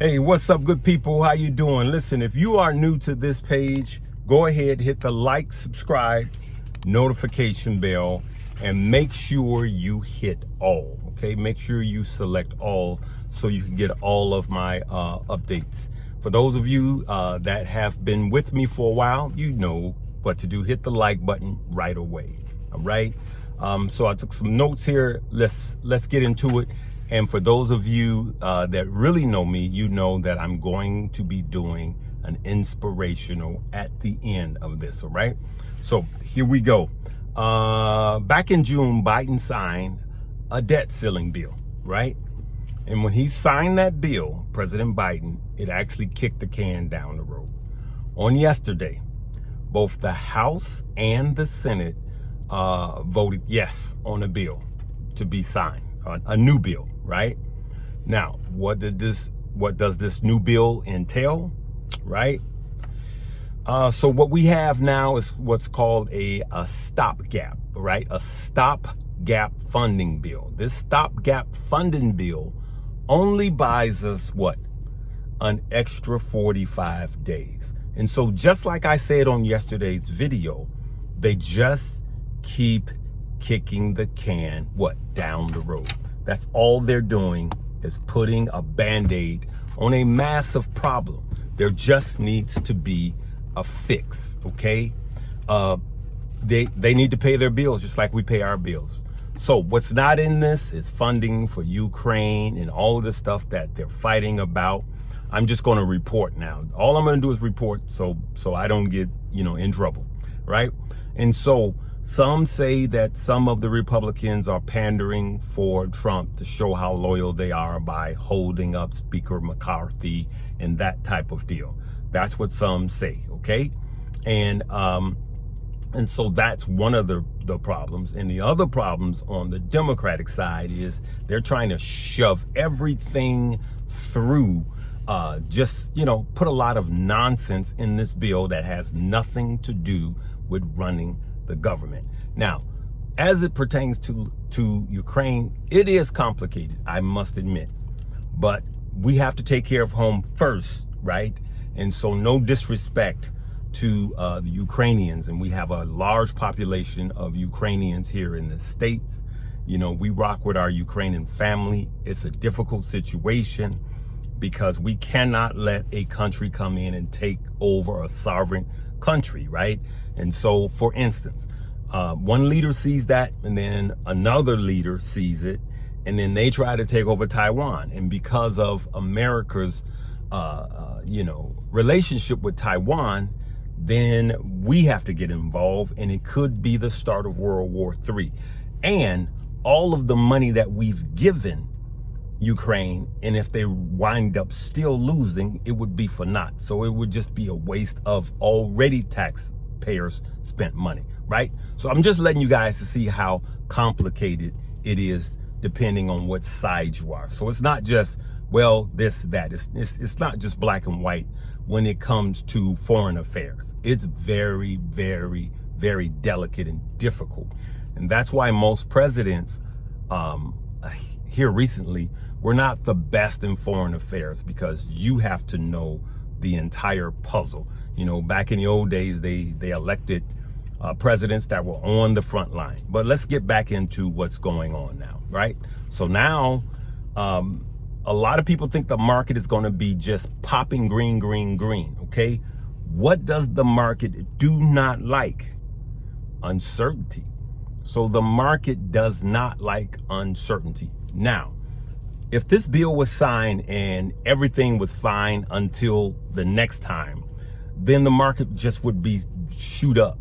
Hey, what's up, good people? How you doing? Listen, if you are new to this page, go ahead, hit the like, subscribe, notification bell, and make sure you hit all, okay? Make sure you select all so you can get all of my updates. For those of you that have been with me for a while, you know what to do. Hit the like button right away, all right? So I took some notes here. Let's get into it. And for those of you that really know me, you know that I'm going to be doing an inspirational at the end of this, all right? So here we go. Back in June, Biden signed a debt ceiling bill, right? And when he signed that bill, President Biden, it actually kicked the can down the road. On yesterday, both the House and the Senate voted yes on a bill to be signed, a new bill. Right now, what does this new bill entail? Right. So what we have now is what's called a stopgap, right? A stopgap funding bill. This stopgap funding bill only buys us what? An extra 45 days. And so just like I said on yesterday's video, they just keep kicking the can, down the road. That's all they're doing, is putting a Band-Aid on a massive problem. There just needs to be a fix, okay? They need to pay their bills just like we pay our bills. So what's not in this is funding for Ukraine and all of the stuff that they're fighting about. I'm just going to report now. All I'm going to do is report so I don't get, in trouble, right? And so some say that some of the Republicans are pandering for Trump to show how loyal they are by holding up Speaker McCarthy and that type of deal. That's what some say, okay? And so that's one of the problems. And the other problems on the Democratic side is they're trying to shove everything through, put a lot of nonsense in this bill that has nothing to do with running the government. Now, as it pertains to Ukraine, it is complicated, I must admit, but we have to take care of home first, right? And so no disrespect to the Ukrainians, and we have a large population of Ukrainians here in the States. We rock with our Ukrainian family. It's a difficult situation because we cannot let a country come in and take over a sovereign country, right? And so, for instance, one leader sees that, and then another leader sees it, and then they try to take over Taiwan. And because of America's, relationship with Taiwan, then we have to get involved, and it could be the start of World War III. And all of the money that we've given Ukraine, and if they wind up still losing, it would be for naught. So it would just be a waste of already taxpayers spent money, right? So I'm just letting you guys to see how complicated it is depending on what side you are. So it's not just, this, that. It's not just black and white when it comes to foreign affairs. It's very, very, very delicate and difficult. And that's why most presidents here recently were not the best in foreign affairs, because you have to know the entire puzzle. Back in the old days, they elected presidents that were on the front line. But let's get back into what's going on now, right? So now, a lot of people think the market is going to be just popping green, green, green, okay? What does the market do not like? Uncertainty. So the market does not like uncertainty. Now, if this bill was signed and everything was fine until the next time, then the market just would be shoot up,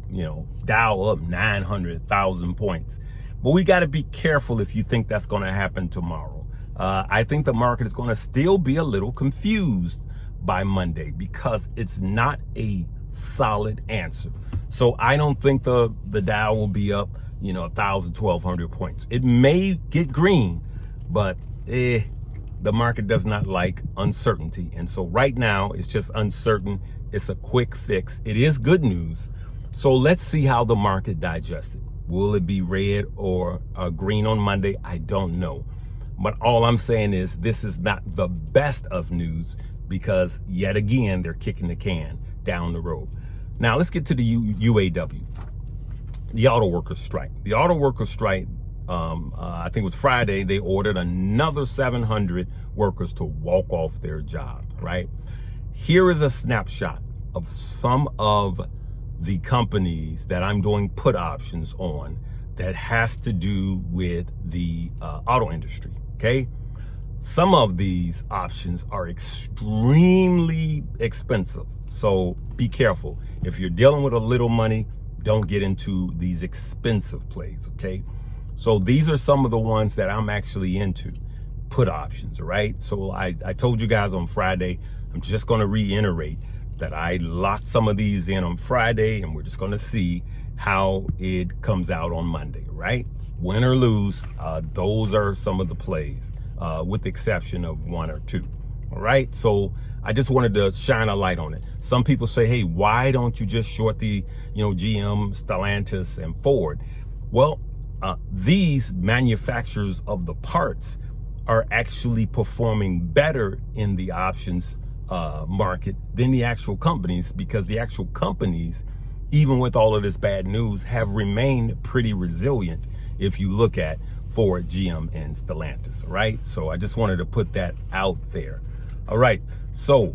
Dow up 900,000 points. But we got to be careful if you think that's going to happen tomorrow. I think the market is going to still be a little confused by Monday because it's not a solid answer. So I don't think the Dow will be up, 1,000, 1,200 points. It may get green, but the market does not like uncertainty. And so right now it's just uncertain. It's a quick fix. It is good news. So let's see how the market digests it. Will it be red or green on Monday? I don't know. But all I'm saying is this is not the best of news, because yet again, they're kicking the can down the road. Now let's get to the UAW, the auto workers strike. The auto workers strike, I think it was Friday, they ordered another 700 workers to walk off their job, right? Here is a snapshot of some of the companies that I'm doing put options on that has to do with the auto industry, okay? Some of these options are extremely expensive, so be careful. If you're dealing with a little money, don't get into these expensive plays, okay? So these are some of the ones that I'm actually into, put options, right? So I told you guys on Friday, I'm just going to reiterate that I locked some of these in on Friday, and we're just going to see how it comes out on Monday, right? Win or lose, those are some of the plays, with the exception of one or two. All right, so I just wanted to shine a light on it. Some people say, hey, why don't you just short the, GM, Stellantis, and Ford? Well, these manufacturers of the parts are actually performing better in the options market than the actual companies, because the actual companies, even with all of this bad news, have remained pretty resilient if you look at Ford, GM, and Stellantis, right? So I just wanted to put that out there. All right, so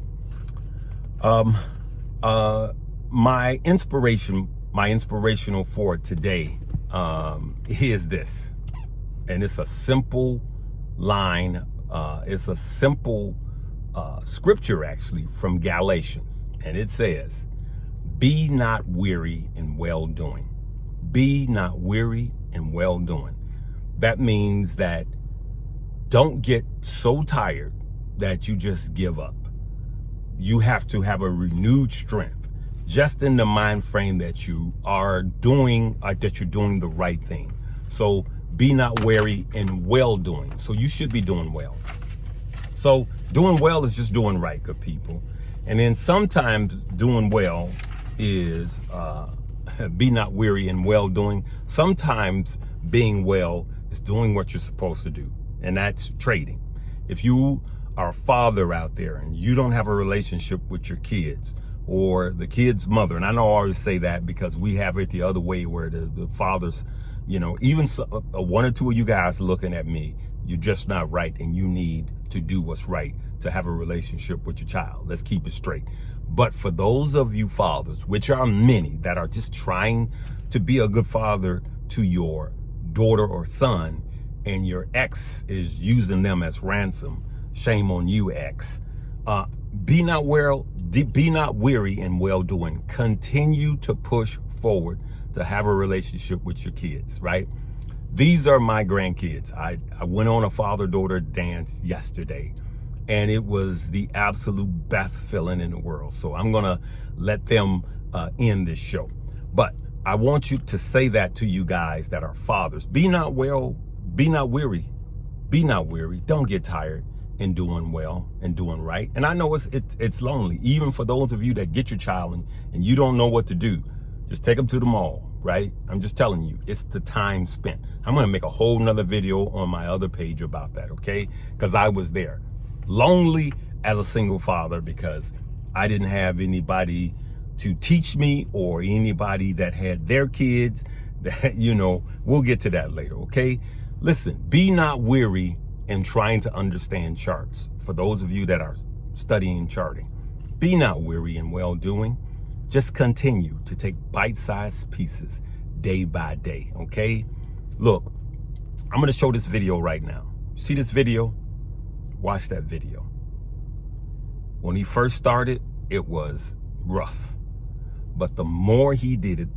my inspirational for today is this, and it's a simple line. It's a simple scripture actually from Galatians, and it says, "Be not weary in well doing." Be not weary in well doing. That means that don't get so tired that you just give up. You have to have a renewed strength, just in the mind frame that you are doing, that you're doing the right thing. So be not weary in well doing. So you should be doing well. So doing well is just doing right, good people. And then sometimes doing well is be not weary in well doing. Sometimes being well is doing what you're supposed to do, and that's trading. If you are a father out there and you don't have a relationship with your kids, or the kid's mother, and I know I always say that because we have it the other way, where the fathers, even one or two of you guys looking at me, you're just not right, and you need to do what's right to have a relationship with your child. Let's keep it straight. But for those of you fathers, which are many, that are just trying to be a good father to your daughter or son, and your ex is using them as ransom, shame on you, ex. Be not weary in well doing. Continue to push forward to have a relationship with your kids, right? These are my grandkids. I went on a father-daughter dance yesterday, and it was the absolute best feeling in the world. So I'm gonna let them end this show. But I want you to say that to you guys that are fathers. Be not weary. Be not weary. Don't get tired in doing well and doing right. And I know it's lonely, even for those of you that get your child and you don't know what to do. Just take them to the mall, right? I'm just telling you, it's the time spent. I'm gonna make a whole nother video on my other page about that, okay? Because I was there, lonely as a single father, because I didn't have anybody to teach me, or anybody that had their kids that, we'll get to that later, okay? Listen, be not weary in trying to understand charts. For those of you that are studying charting, be not weary in well doing. Just continue to take bite-sized pieces day by day, okay? Look, I'm gonna show this video right now. See this video? Watch that video. When he first started, it was rough. But the more he did it,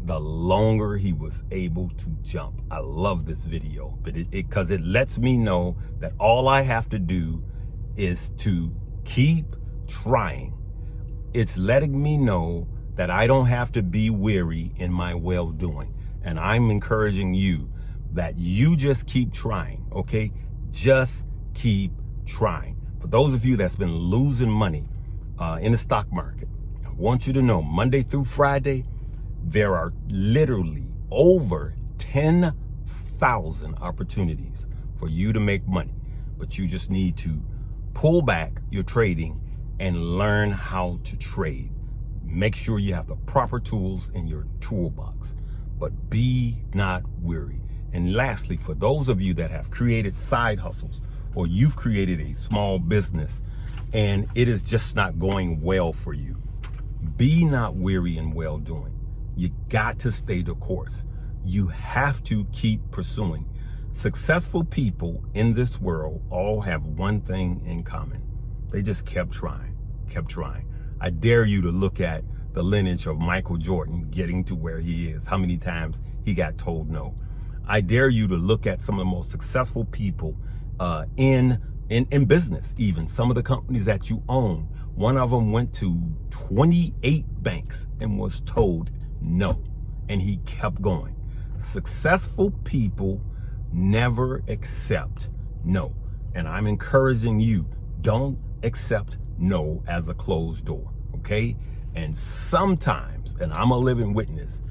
the longer he was able to jump. I love this video, but because it lets me know that all I have to do is to keep trying. It's letting me know that I don't have to be weary in my well-doing. And I'm encouraging you that you just keep trying, okay? Just keep trying. For those of you that's been losing money in the stock market, I want you to know, Monday through Friday, there are literally over 10,000 opportunities for you to make money. But you just need to pull back your trading and learn how to trade. Make sure you have the proper tools in your toolbox, but be not weary. And lastly, for those of you that have created side hustles, or you've created a small business and it is just not going well for you, be not weary in well doing. You got to stay the course. You have to keep pursuing. Successful people in this world all have one thing in common. They just kept trying, kept trying. I dare you to look at the lineage of Michael Jordan getting to where he is, how many times he got told no. I dare you to look at some of the most successful people in business, even some of the companies that you own. One of them went to 28 banks and was told no, and he kept going. Successful people never accept no. And I'm encouraging you, don't accept no as a closed door, okay? And sometimes, and I'm a living witness,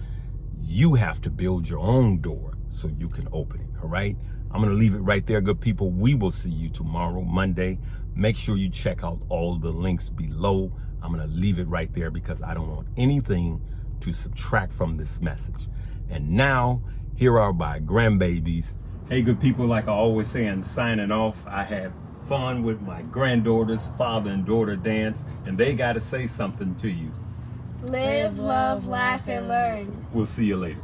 you have to build your own door so you can open it, all right? I'm going to leave it right there, good people. We will see you tomorrow, Monday. Make sure you check out all the links below. I'm going to leave it right there because I don't want anything to subtract from this message. And now, here are my grandbabies. Hey, good people, like I always say, and signing off, I had fun with my granddaughters, father and daughter dance, and they got to say something to you. Live, love, laugh, and learn. We'll see you later.